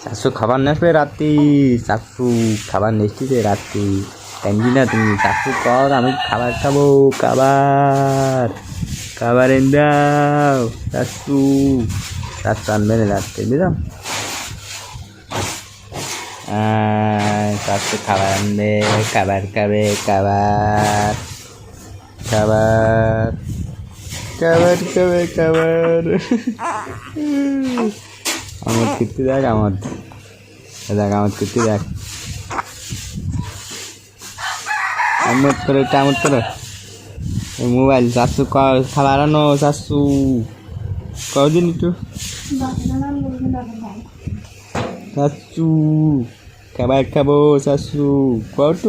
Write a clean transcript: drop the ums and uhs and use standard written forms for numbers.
শাশু খাবার নেসবে রাত্রি, শাশু খাবার নেসছি যে রাত্রি, টাইমলি না তুমি শাশু কর আমি খাবার খাবো, খাবার খাবার এনে দাও শাশু, শাশু আনবে না রাত্রে বুঝলাম। শাশু খাবার আনবে, খাবার খাবে, খাবার খাবার খাবার খাবে, খাবার আমার কীর্তি দেখ, আমার দেখ, আমার কীর্তি দেখ, আমত করে চামত করে মোবাইল। শাশু খাবার আনো, শাশু কদিন একটু শাশু খাবার খাবো, শাশু কত